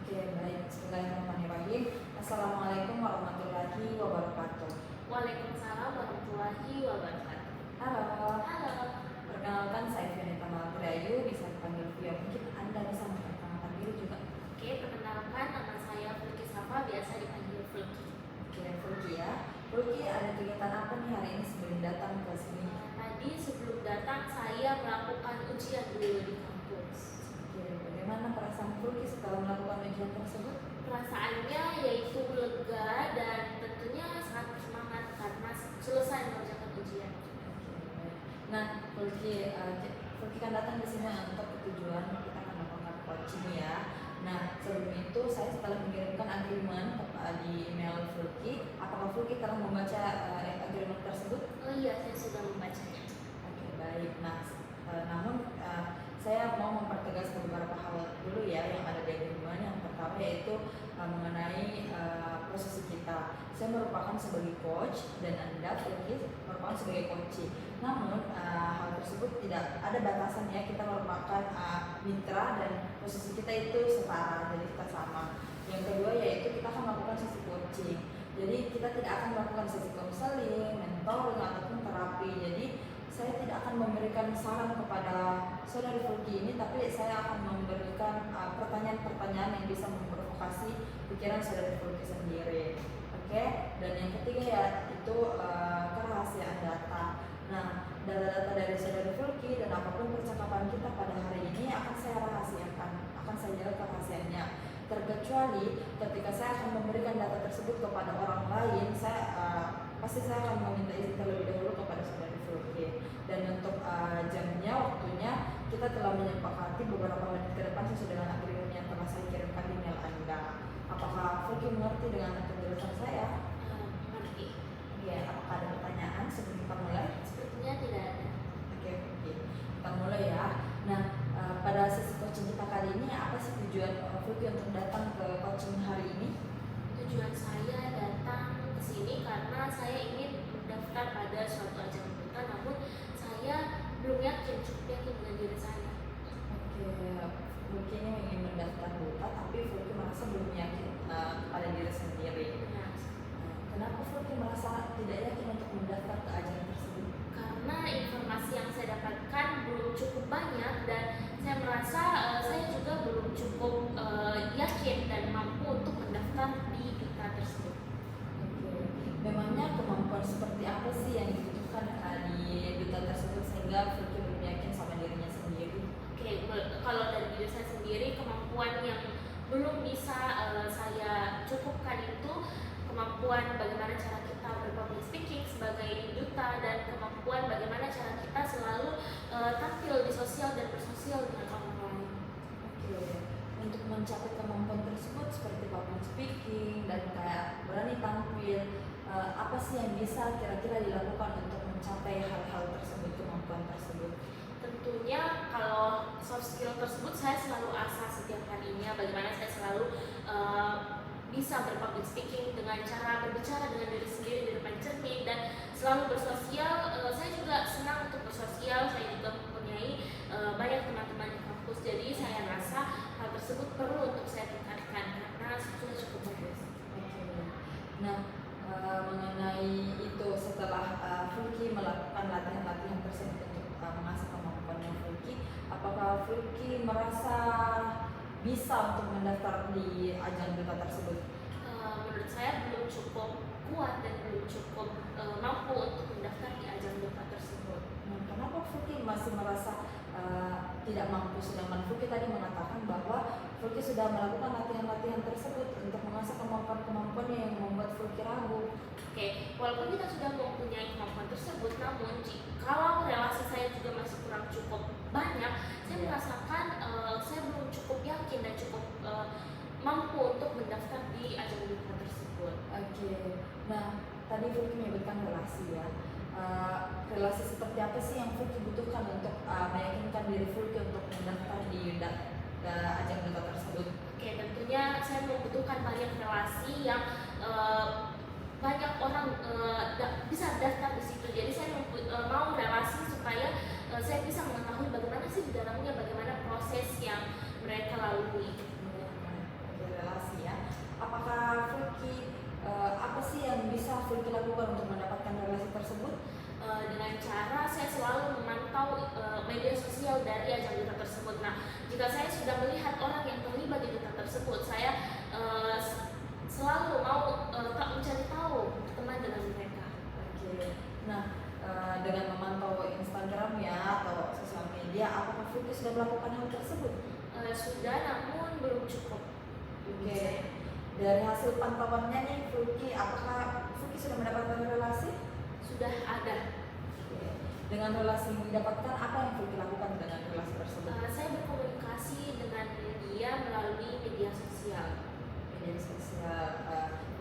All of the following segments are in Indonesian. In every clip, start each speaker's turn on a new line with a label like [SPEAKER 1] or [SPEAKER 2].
[SPEAKER 1] Oke, baik. Bismillahirrahmanirrahim. Assalamualaikum warahmatullahi wabarakatuh.
[SPEAKER 2] Waalaikumsalam warahmatullahi wabarakatuh.
[SPEAKER 1] Halo,
[SPEAKER 2] Halo.
[SPEAKER 1] perkenalkan saya Fianita Malagrayu, bisa dipanggil Via. Mungkin Anda bisa memperkenalkan diri juga.
[SPEAKER 2] Oke, perkenalkan nama saya Fulki Safa, biasa dipanggil Fulki.
[SPEAKER 1] Oke, Fulki ya. Fulki, ada kegiatan apa nih hari ini sebelum datang ke sini?
[SPEAKER 2] Tadi sebelum datang saya melakukan ujian dulu di kampus.
[SPEAKER 1] Oke, bagaimana perasaan Fulki setelah melakukan ujian tersebut?
[SPEAKER 2] Perasaannya yaitu lega dan tentunya sangat bersemangat karena selesai mengerjakan ujian.
[SPEAKER 1] Oke, baik. Nah, Fulki kan datang di sini untuk tujuan kita akan melakukan coaching ya. Nah, sebelum itu saya setelah mengirimkan agreement di email Fulki, apakah Fulki telah membaca agreement tersebut?
[SPEAKER 2] Oh iya, saya sudah membacanya.
[SPEAKER 1] Oke, baik. Nah, saya mau mempertegas beberapa hal dulu ya yang ada di agreement. Yang pertama yaitu mengenai posisi kita. Saya merupakan sebagai coach dan Anda Fulki merupakan sebagai coachee. Namun hal tersebut tidak ada batasannya. Kita merupakan mitra dan posisi kita itu setara, jadi kita sama. Yang kedua yaitu kita akan melakukan sesi coaching. Jadi kita tidak akan melakukan sesi konseling, mentoring ataupun terapi. Jadi saya tidak akan memberikan saran kepada saudari Fulki ini, tapi saya akan memberikan pertanyaan-pertanyaan yang bisa memprovokasi pikiran saudari Fulki sendiri. Oke, dan yang ketiga ya itu kerahasiaan data. Nah, data-data dari saudari Fulki dan apapun percakapan kita pada hari ini akan saya rahasiakan, akan saya jaga kerahasiaannya. Terkecuali ketika saya akan memberikan data tersebut kepada orang lain, pasti saya akan meminta izin terlebih dahulu kepada saudari Fulki. Dan untuk jamnya, waktunya kita telah menyepakati beberapa menit ke depan sesuai dengan agreement yang telah saya kirimkan di email Anda. Apakah Fulki mengerti dengan penjelasan saya?
[SPEAKER 2] Mengerti.
[SPEAKER 1] Ya, apakah ada pertanyaan sebelum kita mulai?
[SPEAKER 2] Sepertinya tidak ada.
[SPEAKER 1] Oke, kita mulai ya. Nah, pada sesi coaching kita kali ini, apa sih tujuan Fulki untuk datang ke coaching hari ini?
[SPEAKER 2] Tujuan saya datang ke sini karena saya ingin mendaftar pada suatu ajang duta, namun saya belum cukup yakin dengan diri saya.
[SPEAKER 1] Oke, Fulki ini ingin mendaftar duta, tapi Fulki merasa belum yakin pada diri sendiri.
[SPEAKER 2] Nah,
[SPEAKER 1] Kenapa Fulki merasa tidak yakin untuk mendaftar ke ajang tersebut?
[SPEAKER 2] karena informasi yang saya dapatkan belum cukup banyak dan saya merasa saya juga belum cukup yakin dan mampu untuk mendaftar di duta tersebut.
[SPEAKER 1] Oke, memangnya kemampuan seperti apa sih yang dibutuhkan di duta tersebut sehingga Fulki belum yakin sama dirinya sendiri?
[SPEAKER 2] Oke, kalau dari diri saya sendiri kemampuan yang belum bisa saya cukupkan itu kemampuan bagaimana cara kita berpublic speaking sebagai duta dan kemampuan bagaimana cara kita selalu tampil di sosial dan bersosial dengan orang lain.
[SPEAKER 1] Oke, untuk mencapai kemampuan tersebut seperti public speaking dan kayak berani tampil, apa sih yang bisa kira-kira dilakukan untuk mencapai hal-hal tersebut, kemampuan tersebut?
[SPEAKER 2] Tentunya kalau soft skill tersebut saya selalu asah setiap harinya bagaimana saya selalu bisa berpublic speaking dengan cara berbicara dengan diri sendiri di depan cermin dan selalu bersosial. Saya juga senang untuk bersosial, saya juga mempunyai banyak teman-teman di kampus, jadi saya rasa hal tersebut perlu untuk saya tingkatkan karena sudah cukup bagus.
[SPEAKER 1] Oke. Nah, mengenai itu setelah Fulki melakukan latihan-latihan tersebut untuk mengasah kemampuannya Fulki, apakah Fulki merasa bisa untuk mendaftar di ajang duta tersebut?
[SPEAKER 2] Menurut saya belum cukup kuat dan belum cukup mampu untuk mendaftar di ajang duta tersebut.
[SPEAKER 1] Kenapa Fulki masih merasa tidak mampu, sedangkan Fulki tadi mengatakan bahwa Fulki sudah melakukan latihan-latihan tersebut untuk mengasah kemampuan-kemampuan yang membuat Fulki ragu?
[SPEAKER 2] Oke, walaupun kita sudah mempunyai kemampuan tersebut, namun kalau relasi saya juga masih kurang cukup banyak, saya merasakan saya belum cukup yakin dan cukup mampu untuk mendaftar di ajang duta tersebut.
[SPEAKER 1] Oke, nah tadi Fulki menyebutkan relasi ya. Relasi seperti apa sih yang Fulki butuhkan untuk meyakinkan diri Fulki untuk mendaftar di ajang duta tersebut?
[SPEAKER 2] Oke, tentunya saya membutuhkan banyak relasi yang banyak orang bisa daftar di situ. Jadi saya mau relasi supaya saya bisa mengetahui bagaimana sih di dalamnya, bagaimana proses yang mereka lalui.
[SPEAKER 1] Oke, lakukan untuk mendapatkan relasi tersebut?
[SPEAKER 2] Dengan cara saya selalu memantau media sosial dari ajang duta tersebut. Nah, jika saya sudah melihat orang yang terlibat di duta tersebut, saya selalu mau mencari tahu, berteman dengan mereka.
[SPEAKER 1] Oke. Nah, dengan memantau Instagram ya atau sosial media, apakah Fulki sudah melakukan hal tersebut?
[SPEAKER 2] Sudah, namun belum cukup.
[SPEAKER 1] Oke. Dari hasil pantauannya nih, apakah Fulki sudah mendapatkan relasi?
[SPEAKER 2] Sudah ada.
[SPEAKER 1] Oke. Dengan relasi yang didapatkan, apa yang Fulki lakukan dengan relasi tersebut?
[SPEAKER 2] Saya berkomunikasi dengan dia melalui media sosial.
[SPEAKER 1] Media sosial,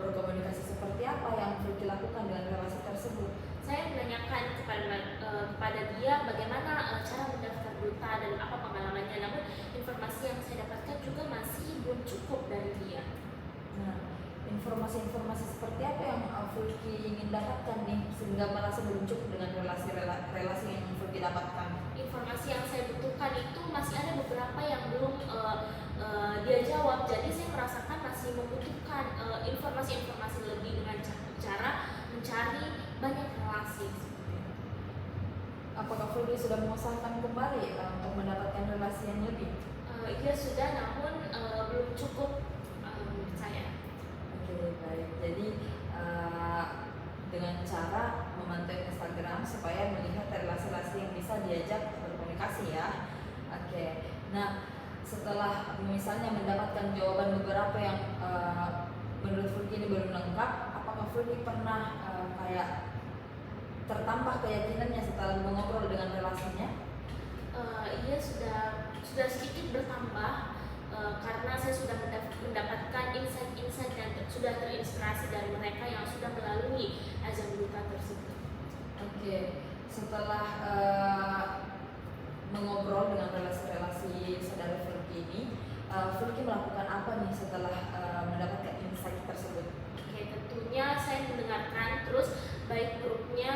[SPEAKER 1] berkomunikasi seperti apa yang Fulki lakukan dengan relasi tersebut?
[SPEAKER 2] Saya menanyakan kepada dia bagaimana cara mendaftar duta dan apa pengalamannya. Namun informasi yang saya dapatkan juga masih belum cukup dari dia.
[SPEAKER 1] Nah, informasi-informasi seperti apa yang Fulki ingin dapatkan nih sehingga merasa belum cukup dengan relasi yang Fulki dapatkan?
[SPEAKER 2] Informasi yang saya butuhkan itu masih ada beberapa yang belum dia jawab. Jadi saya merasakan masih membutuhkan informasi-informasi lebih dengan cara mencari banyak relasi.
[SPEAKER 1] Apakah Fulki sudah mengusahakan kembali untuk mendapatkan relasi yang lebih?
[SPEAKER 2] Iya sudah, namun belum cukup menurut saya.
[SPEAKER 1] Oke, baik. Jadi dengan cara memantau Instagram supaya melihat relasi-relasi yang bisa diajak berkomunikasi ya. Oke. Nah, setelah misalnya mendapatkan jawaban beberapa yang menurut Fulki ini belum lengkap, apakah Fulki pernah kayak tertambah keyakinannya setelah mengobrol dengan relasinya?
[SPEAKER 2] Iya sudah sedikit bertambah karena saya sudah mendapatkan insight-insight dan sudah terinspirasi dari mereka yang sudah melalui ajang duta tersebut.
[SPEAKER 1] Oke, setelah mengobrol dengan relasi-relasi saudara Fulki ini, Fulki melakukan apa nih setelah mendapatkan insight tersebut?
[SPEAKER 2] Oke, tentunya saya mendengarkan terus baik buruknya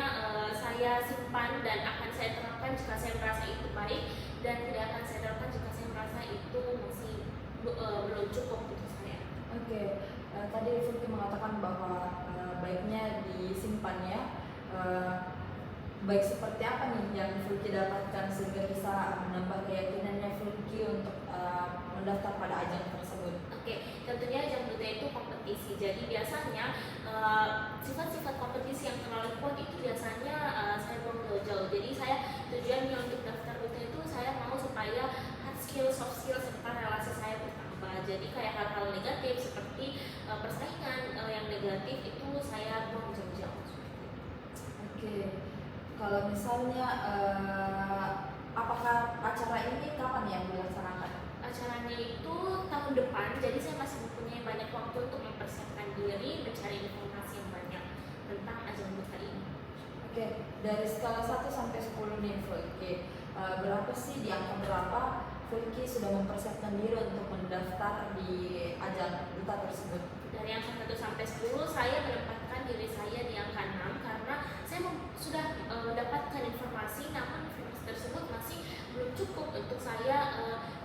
[SPEAKER 2] saya simpan dan akan saya terapkan jika saya merasa itu baik, dan tidak akan saya terapkan jika saya merasa itu masih belum cukup untuk saya.
[SPEAKER 1] Oke, tadi Fulki mengatakan bahwa baiknya disimpan ya. Baik seperti apa nih yang Fulki dapatkan sehingga bisa menambah keyakinannya Fulki untuk mendaftar pada ajang tersebut?
[SPEAKER 2] Oke, tentunya ajang duta itu kompetisi. Jadi biasanya sifat-sifat kompetisi yang terlalu kuat itu biasanya saya belum jauh-jauh. Jadi saya tujuannya untuk daftar duta itu saya mau supaya hard skill, soft skill serta relasi saya bertambah. Jadi kayak hal-hal negatif seperti persaingan yang negatif itu saya buang jauh-jauh.
[SPEAKER 1] Oke, kalau misalnya apakah acara ini kapan yang dilaksanakan?
[SPEAKER 2] Acaranya itu tahun depan, jadi saya masih mempunyai banyak waktu untuk mempersiapkan diri, mencari informasi yang banyak tentang ajang duta ini.
[SPEAKER 1] Oke, dari skala 1 sampai 10 nih Fulki, berapa sih, di angka berapa Fulki sudah mempersiapkan diri untuk mendaftar di ajang duta tersebut?
[SPEAKER 2] Dari angka 1 sampai 10, saya menempatkan diri saya di angka 6 karena saya sudah mendapatkan informasi, namun informasi tersebut masih belum cukup untuk saya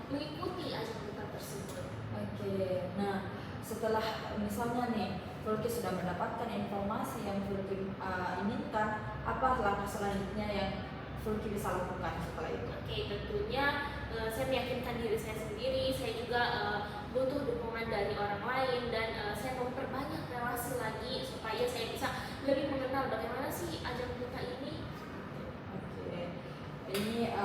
[SPEAKER 2] mengikuti ajang duta tersebut.
[SPEAKER 1] Oke, nah setelah misalnya nih Fulki sudah mendapatkan informasi yang Fulki inginkan, apa langkah selanjutnya yang Fulki bisa lakukan setelah itu?
[SPEAKER 2] Oke, tentunya saya meyakinkan diri saya sendiri, saya juga butuh dukungan dari orang lain, dan saya memperbanyak relasi lagi supaya saya bisa lebih mengenal bagaimana sih ajang duta ini.
[SPEAKER 1] Oke, ini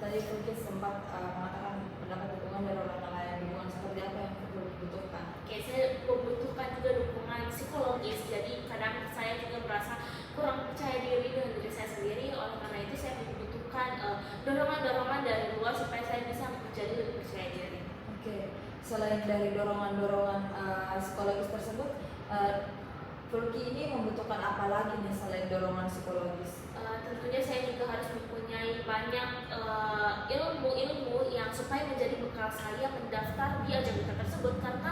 [SPEAKER 1] tadi Fulki sempat mengatakan mendapat dukungan dari orang lain. Dukungan seperti apa yang Fulki butuhkan?
[SPEAKER 2] Oke, saya membutuhkan juga dukungan psikologis. Jadi kadang saya juga merasa kurang percaya diri dengan diri saya sendiri. Oleh karena itu saya membutuhkan dorongan-dorongan dari luar supaya saya bisa menjadi lebih percaya diri.
[SPEAKER 1] Oke, selain dari dorongan-dorongan psikologis tersebut, Fulki ini membutuhkan apa lagi nih selain dorongan psikologis?
[SPEAKER 2] Tentunya saya juga harus mempunyai banyak ilmu-ilmu yang supaya menjadi bekal saya mendaftar di ajang duta tersebut, karena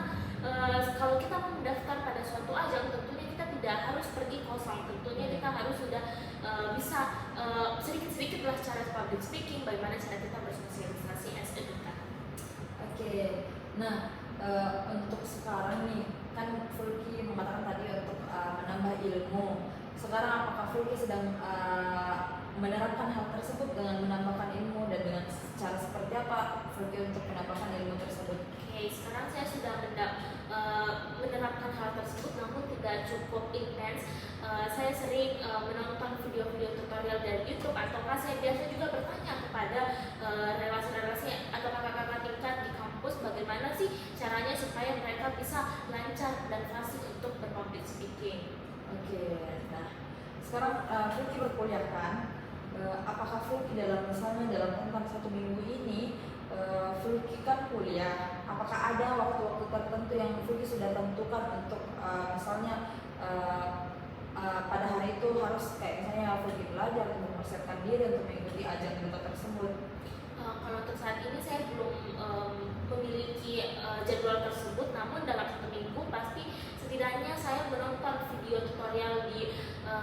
[SPEAKER 2] kalau kita mendaftar pada suatu ajang tentunya kita tidak harus pergi kosong. Tentunya kita harus sudah bisa sedikit-sedikit lah cara public speaking, bagaimana cara kita bersosialisasi as a duta.
[SPEAKER 1] Oke, nah untuk sekarang nih kan Fulki mengatakan tadi untuk menambah ilmu. Sekarang apakah Fulki sedang menerapkan hal tersebut dengan menambahkan ilmu, dan dengan cara seperti apa Fulki untuk menambahkan ilmu tersebut?
[SPEAKER 2] Oke, sekarang saya sudah menerapkan hal tersebut, namun tidak cukup intens. Saya sering menonton video-video tutorial dari YouTube, ataukah saya biasa juga bertanya kepada relasi-relasi atau kakak-kakak tingkat di kampus bagaimana sih caranya supaya mereka bisa lancar dan fasih untuk berpublic speaking.
[SPEAKER 1] Oke, nah sekarang Fulki berkuliah kan? Apakah Fulki misalnya dalam rentang 1 minggu ini Fulki kan kuliah, apakah ada waktu-waktu tertentu yang Fulki sudah tentukan untuk misalnya pada hari itu harus kayak misalnya Fulki belajar untuk mempersiapkan diri untuk mengikuti ajang duta tersebut?
[SPEAKER 2] Kalau untuk saat ini saya belum memiliki jadwal tersebut, namun dalam 1 minggu pasti setidaknya saya menonton video tutorial di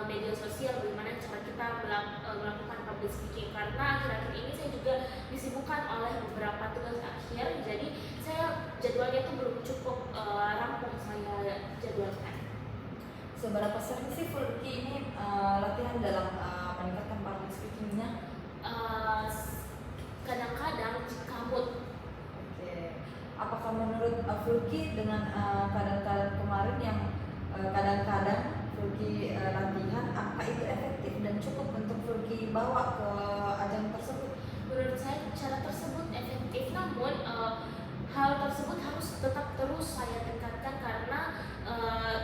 [SPEAKER 2] media sosial bagaimana cara kita melakukan public speaking, karena akhir-akhir ini saya juga disibukkan oleh beberapa tugas akhir, jadi saya jadwalnya itu belum cukup rampung saya jadwalkan.
[SPEAKER 1] Seberapa sering sih Fulki ini latihan dalam meningkatkan public speakingnya?
[SPEAKER 2] Kadang-kadang jika mood.
[SPEAKER 1] Oke. Apakah menurut Fulki dengan keadaan kemarin yang kadang-kadang Fulki latihan, apakah itu efektif dan cukup untuk Fulki bawa ke ajang tersebut?
[SPEAKER 2] Menurut saya cara tersebut efektif, namun hal tersebut harus tetap terus saya tingkatkan, karena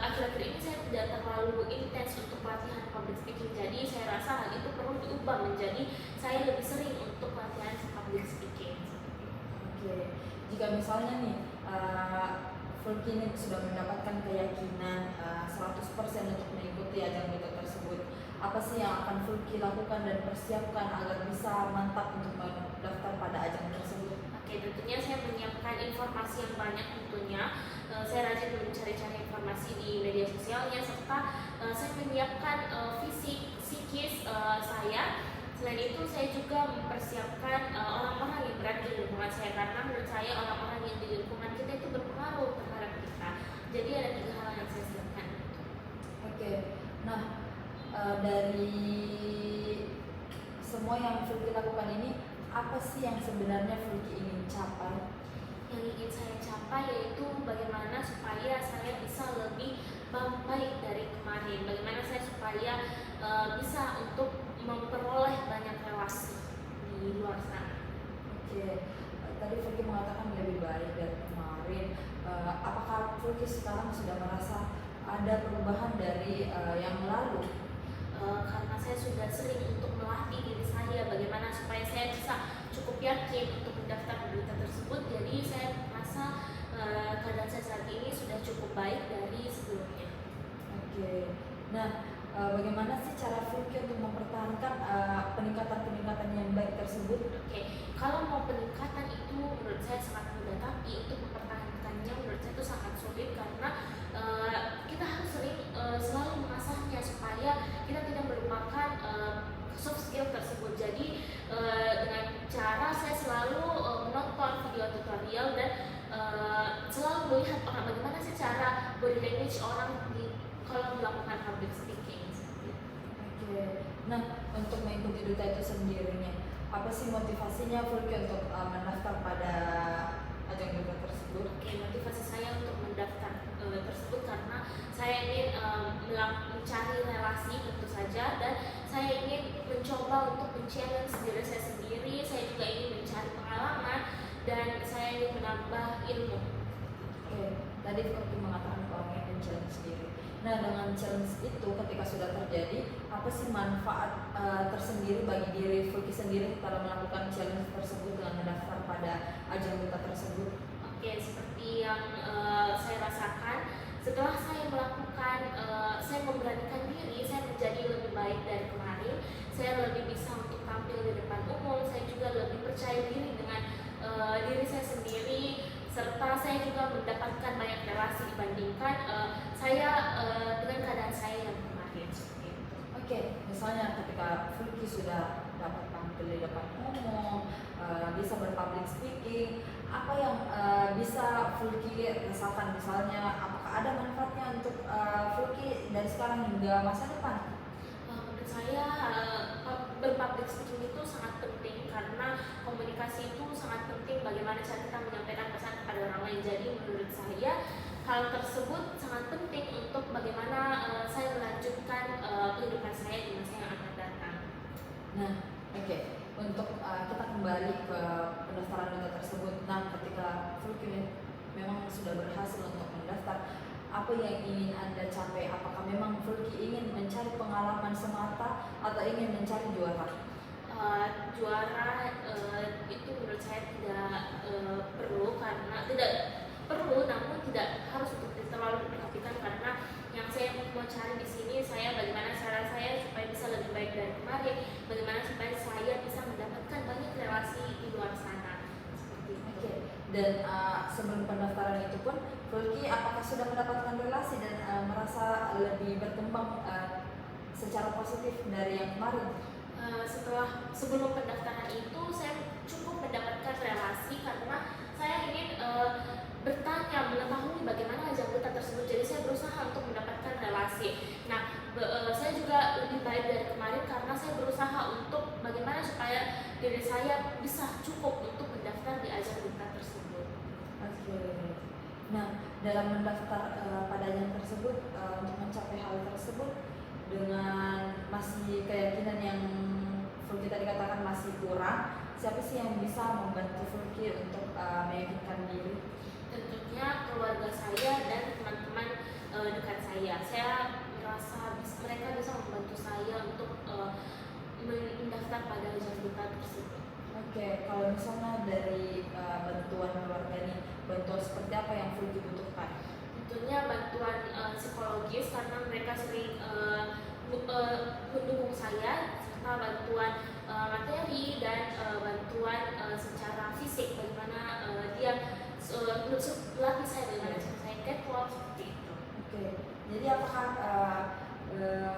[SPEAKER 2] akhir-akhir ini saya tidak terlalu intens untuk latihan public speaking, jadi saya rasa hal itu perlu diubah menjadi saya lebih sering untuk latihan public speaking.
[SPEAKER 1] Oke, jika misalnya nih Fulki ini sudah mendapatkan keyakinan 100% untuk mengikuti ajang duta tersebut, apa sih yang akan Fulki lakukan dan persiapkan agar bisa mantap untuk mendaftar pada ajang tersebut?
[SPEAKER 2] Oke, tentunya saya menyiapkan informasi yang banyak tentunya. Saya rajin mencari-cari informasi di media sosialnya, serta saya menyiapkan fisik psikis saya. Selain itu saya juga mempersiapkan orang-orang yang berada di lingkungan saya, karena menurut saya orang-orang yang di lingkungan kita itu berpengaruh terhadap kita. Jadi ada 3 hal yang saya siapkan.
[SPEAKER 1] Oke, nah dari semua yang Fulki lakukan ini, apa sih yang sebenarnya Fulki ingin capai?
[SPEAKER 2] Yang ingin saya capai yaitu bagaimana supaya saya bisa lebih baik dari kemarin, bagaimana saya supaya bisa untuk memperoleh banyak relasi di luar sana.
[SPEAKER 1] Oke, tadi Fulki mengatakan lebih baik dari kemarin. Apakah Fulki sekarang sudah merasa ada perubahan dari yang lalu?
[SPEAKER 2] Karena saya sudah sering untuk melatih diri saya bagaimana supaya saya bisa cukup yakin untuk mendaftar berita tersebut, jadi saya merasa keadaan saya saat ini sudah cukup baik dari sebelumnya.
[SPEAKER 1] Oke, nah bagaimana sih cara Fulki untuk mempertahankan peningkatan-peningkatan yang baik tersebut?
[SPEAKER 2] Oke, kalau mau peningkatan itu menurut saya sangat mudah, tapi untuk mempertahankannya menurut saya itu sangat sulit, karena kita harus sering selalu mengasahnya supaya kita tidak melupakan soft skill tersebut. Jadi dengan cara saya selalu menonton video tutorial dan selalu melihat orang bagaimana sih cara body language orang kalau melakukan public speaking.
[SPEAKER 1] Oke, nah untuk mengikuti duta itu sendirinya, apa sih motivasinya Fulki untuk mendaftar pada ajang duta tersebut?
[SPEAKER 2] Oke, motivasi saya untuk mendaftar tersebut karena saya ingin mencari relasi tentu saja, dan saya ingin mencoba untuk men-challenge diri saya sendiri. Saya juga ingin mencari pengalaman dan saya ingin menambah ilmu.
[SPEAKER 1] Oke, tadi Fulki mengatakan bahwa ingin men-challenge diri. Nah, dengan challenge itu ketika sudah terjadi, apa sih manfaat tersendiri bagi diri Fulki sendiri pada melakukan challenge tersebut dengan mendaftar pada ajang duta tersebut?
[SPEAKER 2] Oke, seperti yang saya rasakan setelah saya melakukan, saya memberanikan diri, saya menjadi lebih baik dari kemarin. Saya lebih bisa untuk tampil di depan umum. Saya juga lebih percaya diri dengan diri saya sendiri, serta saya juga mendapatkan banyak relasi dibandingkan saya dengan keadaan saya yang kemarin. Seperti itu.
[SPEAKER 1] Oke, misalnya ketika Fulki sudah dapat tampil di depan umum, bisa berpublic speaking, apa yang bisa Fulky rasakan, misalnya apakah ada manfaatnya untuk Fulky dari sekarang hingga masa depan?
[SPEAKER 2] Menurut saya berpublic speaking itu sangat penting karena komunikasi itu sangat penting bagaimana cara kita menyampaikan pesan kepada orang lain. Jadi menurut saya hal tersebut sangat penting untuk bagaimana saya melanjutkan kehidupan saya di masa yang akan datang.
[SPEAKER 1] Nah, oke. Untuk kita kembali ke pendaftaran data tersebut. Nah, ketika Fulky memang sudah berhasil untuk mendaftar, apa yang ingin Anda capai? Apakah memang Fulky ingin mencari pengalaman semata atau ingin mencari juara?
[SPEAKER 2] Juara itu menurut saya tidak perlu, karena tidak perlu, namun tidak harus untuk terlalu diperhatikan, karena yang saya mau cari di sini saya bagaimana cara saya supaya bisa lebih baik dari kemarin, bagaimana supaya saya bisa mendapatkan banyak relasi di luar sana seperti itu.
[SPEAKER 1] Oke. Dan sebelum pendaftaran itu pun, Fulky apakah sudah mendapatkan relasi dan merasa lebih berkembang secara positif dari yang kemarin?
[SPEAKER 2] Sebelum pendaftaran itu saya cukup mendapatkan relasi karena saya ingin bertanya, mengetahui bagaimana ajang duta tersebut. Jadi saya berusaha untuk mendapatkan relasi. Nah, saya juga lebih baik dari kemarin karena saya berusaha untuk bagaimana supaya diri saya bisa cukup untuk mendaftar di ajang duta tersebut.
[SPEAKER 1] Oke. Nah, dalam mendaftar pada ajang tersebut, untuk mencapai hal tersebut dengan masih keyakinan yang Fulky tadi katakan masih kurang, siapa sih yang bisa membantu Fulky untuk meyakinkan diri?
[SPEAKER 2] Tentunya keluarga saya dan teman-teman dekat saya. Saya merasa mereka bisa membantu saya untuk mendaftar pada ajang duta tersebut.
[SPEAKER 1] Oke, kalau misalnya dari bantuan keluarga nih, bantuan seperti apa yang Fulky butuhkan?
[SPEAKER 2] Tentunya bantuan psikologis karena mereka sering mendukung saya, serta bantuan materi dan bantuan secara fisik, bagaimana dia melatih saya, bagaimana cara saya catwalk seperti itu.
[SPEAKER 1] Oke, jadi apakah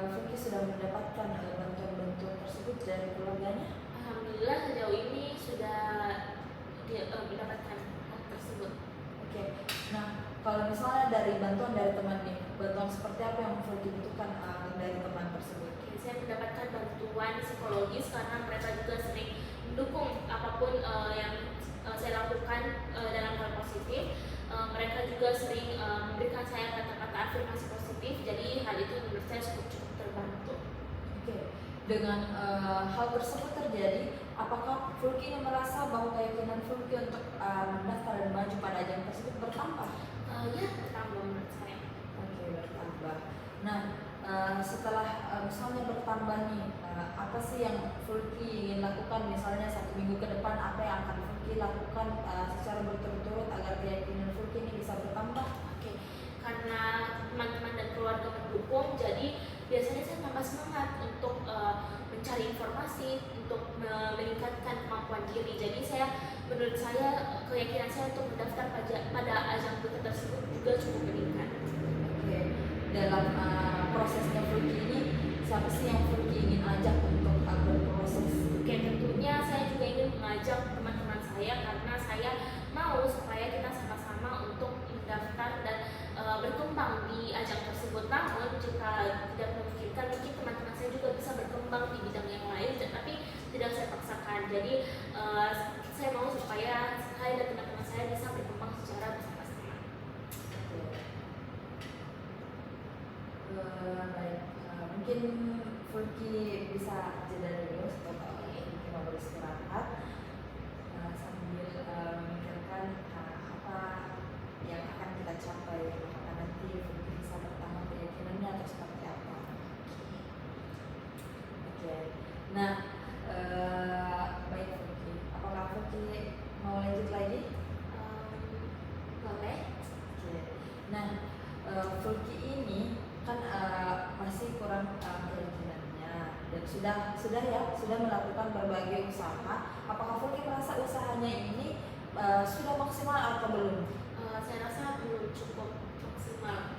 [SPEAKER 1] Fulky sudah mendapatkan bantuan-bantuan tersebut dari keluarganya?
[SPEAKER 2] Alhamdulillah sejauh ini sudah mendapatkan hal tersebut.
[SPEAKER 1] Oke, nah kalau misalnya dari bantuan dari teman nih, bantuan seperti apa yang Fulky butuhkan dari teman tersebut?
[SPEAKER 2] Saya mendapatkan bantuan psikologis karena mereka juga sering mendukung apapun yang saya lakukan dalam hal positif. Mereka juga sering memberikan saya kata-kata afirmasi positif, jadi hal itu menurut saya cukup terbantu.
[SPEAKER 1] Oke, dengan hal tersebut terjadi, apakah Fulky ini merasa bahwa keyakinan Fulky untuk mendaftar dan maju pada ajang tersebut bertambah?
[SPEAKER 2] Ya, bertambah menurut saya.
[SPEAKER 1] Oke, bertambah. Nah, setelah misalnya bertambah nih, apa sih yang Fulky ingin lakukan? Misalnya 1 minggu ke depan, apa yang akan Fulky lakukan secara berturut-turut agar keyakinan Fulky ini bisa bertambah?
[SPEAKER 2] Oke, karena teman-teman dan keluarga mendukung, jadi biasanya saya tambah semangat untuk mencari informasi, untuk meningkatkan kemampuan diri. Jadi menurut saya keyakinan saya untuk mendaftar pada ajang duta tersebut juga cukup meningkat.
[SPEAKER 1] Oke, dalam prosesnya Fulky ini, siapa sih yang Fulky ingin ajak untuk berproses?
[SPEAKER 2] Oke, tentunya saya juga ingin mengajak teman-teman saya karena saya mau supaya kita sama-sama untuk mendaftar dan berkembang di ajang tersebut. Namun jika tidak memungkinkan, mungkin teman-teman saya juga bisa berkembang di bidang yang lain, tapi tidak saya paksakan. Jadi saya mau supaya saya dan teman-teman saya bisa berkembang secara bersama-sama.
[SPEAKER 1] Baik, mungkin Fulky bisa jeda dulu sebentar, mungkin mau beristirahat sambil memikirkan apa yang akan kita capai, apakah nanti Fulky bisa bertambah keyakinannya atau seperti apa. Oke, nah baik Fulky, apakah Fulky mau lanjut lagi?
[SPEAKER 2] Boleh?
[SPEAKER 1] Oke, nah Fulky ini kan masih kurang keyakinannya dan sudah melakukan berbagai usaha. Apakah Fulky merasa usahanya ini sudah maksimal atau belum?
[SPEAKER 2] Saya rasa belum cukup maksimal.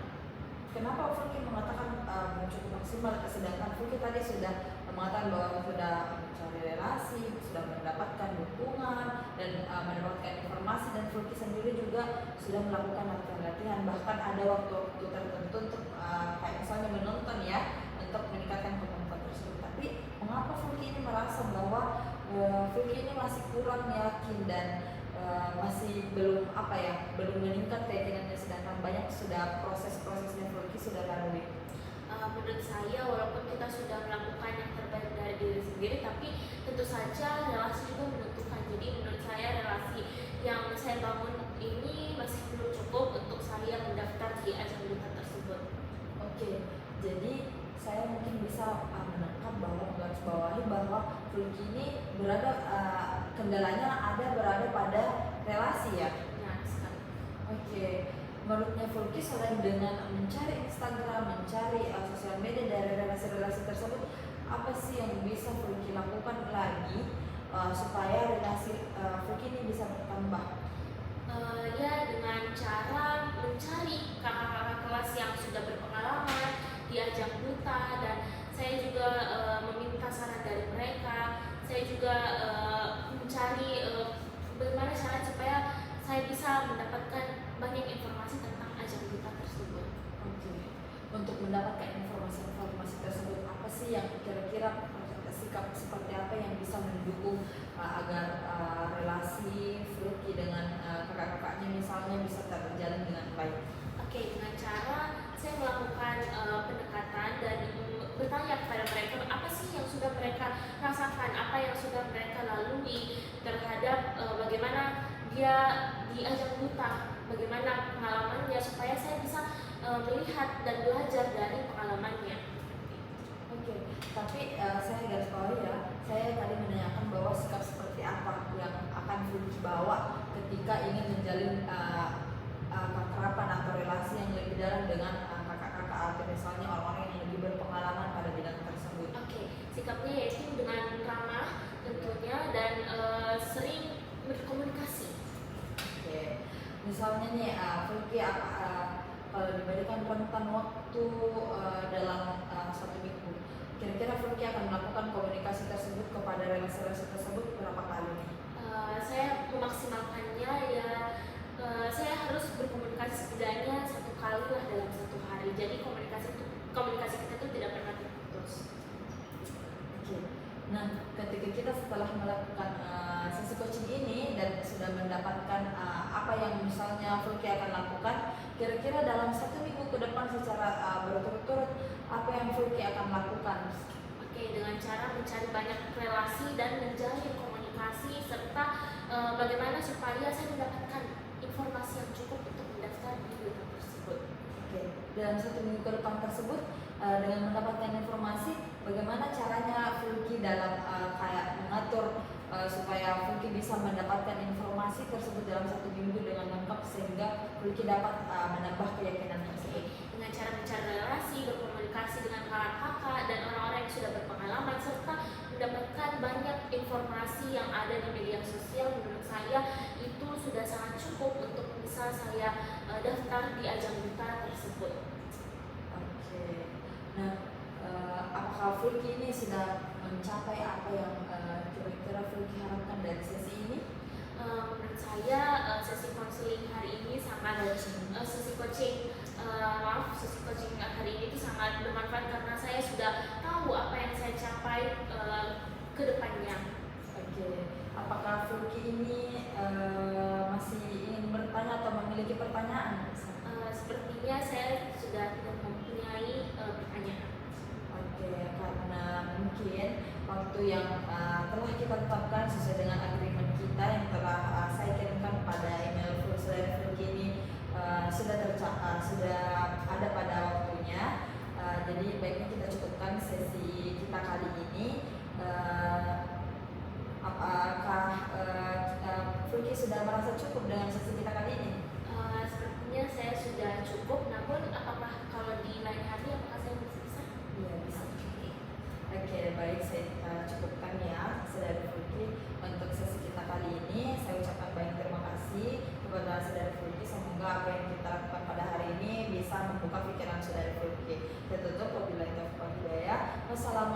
[SPEAKER 1] Kenapa Fulky mengatakan belum cukup maksimal, sedangkan Fulky tadi sudah mengatakan bahwa sudah mencari relasi, sudah mendapatkan dukungan dan mendapatkan informasi, dan Fulky sendiri juga sudah melakukan latihan-latihan, bahkan ada waktu-waktu tertentu untuk kayak misalnya menonton ya, untuk meningkatkan kemampuan tersebut. Tapi mengapa Fulky ini merasa bahwa Fulky ini masih kurang yakin dan masih belum belum meningkat keyakinannya, sedangkan banyak sudah proses-prosesnya Fulky sudah lalui?
[SPEAKER 2] Menurut saya, walaupun kita sudah melakukan yang terbaik dari diri sendiri, tapi tentu saja relasi juga menentukan. Jadi menurut saya relasi yang saya bangun ini masih belum cukup untuk saya mendaftar di ajang duta tersebut.
[SPEAKER 1] Oke, jadi saya mungkin bisa menangkap bahwa garis bawahi bahwa Fulky ini berada kendalanya berada pada relasi ya.
[SPEAKER 2] Nah, sekali.
[SPEAKER 1] Oke, menurutnya Fulky selain dengan mencari Instagram, mencari sosial media dari relasi-relasi tersebut, apa sih yang bisa Fulky lakukan lagi supaya relasi Fulky ini bisa bertambah?
[SPEAKER 2] Ya, dengan cara mencari kakak-kakak kelas yang sudah berpengalaman di ajang duta, dan saya juga meminta saran dari mereka. Saya juga mencari bagaimana cara supaya saya bisa mendapatkan banyak informasi tentang ajang duta tersebut.
[SPEAKER 1] Oke, untuk mendapatkan informasi tersebut, apa sih yang kira-kira sikap seperti apa yang bisa mendukung agar relasi Fulky dengan kakak-kakaknya misalnya bisa terjalin dengan baik?
[SPEAKER 2] Oke, dengan cara saya melakukan pendekatan dan bertanya kepada mereka apa sih yang sudah mereka rasakan, apa yang sudah mereka lalui terhadap bagaimana dia di ajang duta, bagaimana pengalamannya, supaya saya bisa melihat dan belajar dari pengalamannya.
[SPEAKER 1] Oke, tapi saya garis bawahi ya, saya tadi menanyakan bahwa sikap seperti apa yang akan Fulky bawa ketika ingin menjalin kekerapan atau relasi yang lebih dalam dengan kakak-kakak atau misalnya orang-orang yang lebih berpengalaman pada bidang tersebut.
[SPEAKER 2] Oke, sikapnya yaitu dengan ramah tentunya dan sering berkomunikasi.
[SPEAKER 1] Oke, misalnya nih Fulky kalau diberikan rentan waktu dalam satu minggu, kira-kira Fulky akan melakukan komunikasi tersebut kepada relasi-relasi tersebut berapa kali nih?
[SPEAKER 2] Saya memaksimalkannya ya, saya harus berkomunikasi setidaknya 1 kali lah dalam 1 hari. Jadi komunikasi kita itu tidak pernah terputus.
[SPEAKER 1] Oke. Nah, ketika kita setelah melakukan sesi coaching ini dan sudah mendapatkan apa yang misalnya Fulky akan lakukan, kira-kira dalam 1 minggu ke depan secara berturut-turut apa yang Fulky akan lakukan?
[SPEAKER 2] Oke, dengan cara mencari banyak relasi dan menjalin komunikasi, serta bagaimana supaya saya mendapatkan informasi yang cukup untuk mendaftar di duta tersebut.
[SPEAKER 1] Oke, dalam 1 minggu ke depan tersebut dengan mendapatkan informasi, bagaimana caranya Fulky dalam kayak mengatur supaya Fulky bisa mendapatkan informasi tersebut dalam 1 minggu dengan lengkap sehingga Fulky dapat menambah keyakinan tersebut?
[SPEAKER 2] Dengan cara mencari relasi, berkomunikasi dengan kakak-kakak dan orang-orang yang sudah berpengalaman, serta mendapatkan banyak informasi yang ada di media sosial, menurut saya itu sudah sangat cukup untuk bisa saya daftar di ajang duta tersebut.
[SPEAKER 1] Oke, nah apakah Fulky ini sudah mencapai apa yang kira-kira Fulky harapkan dari sesi ini?
[SPEAKER 2] Menurut saya sesi konseling hari ini sangat sesi coaching hari ini itu sangat bermanfaat karena saya sudah tahu apa yang saya capai ke depannya.
[SPEAKER 1] Oke, apakah Fulky ini masih ingin bertanya atau memiliki pertanyaan?
[SPEAKER 2] Sepertinya saya sudah tidak mempunyai pertanyaan.
[SPEAKER 1] Oke, karena mungkin waktu yang telah kita tetapkan sesuai dengan agreement kita yang telah saya kirimkan pada email Fulky ini sudah ada pada waktunya. Jadi baiknya kita cukupkan sesi kita kali ini. Apakah Fulky sudah merasa cukup dengan sesi kita kali ini?
[SPEAKER 2] Sepertinya saya sudah cukup, namun apakah kalau di lain hari apakah saya masih bisa?
[SPEAKER 1] Iya, bisa. Oke, baik, saya cukupkan ya saudara Fulky untuk sesi kita kali ini. Saya ucapkan banyak terima kasih kepada saudara Fulky. Semoga apa yang kita lakukan pada hari ini bisa membuka pikiran saudara Fulky. Saya tutup, wabillahi taufiq wal hidayah. Wassalamualaikum